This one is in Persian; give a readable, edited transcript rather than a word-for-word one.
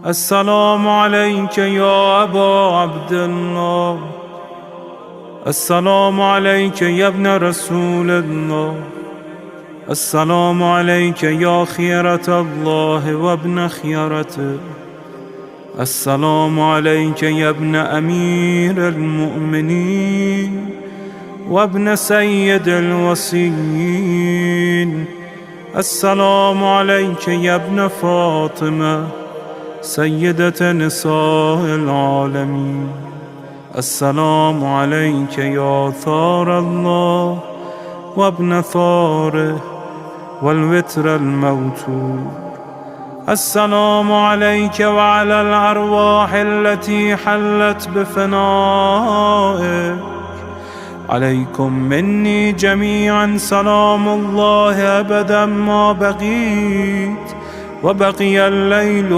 السلام عليك يا أبا عبد الله. السلام عليك يا ابن رسول الله. السلام عليك يا خيرة الله وابن خيرته. السلام عليك يا ابن أمير المؤمنين وابن سيد الوصيين. السلام عليك يا ابن فاطمة سيدة نساء العالمين. السلام عليك يا ثار الله وابن ثاره والوتر الموتور. السلام عليك وعلى الأرواح التي حلت بفنائك. عليكم مني جميعا سلام الله أبدا ما بقيت وبقي الليل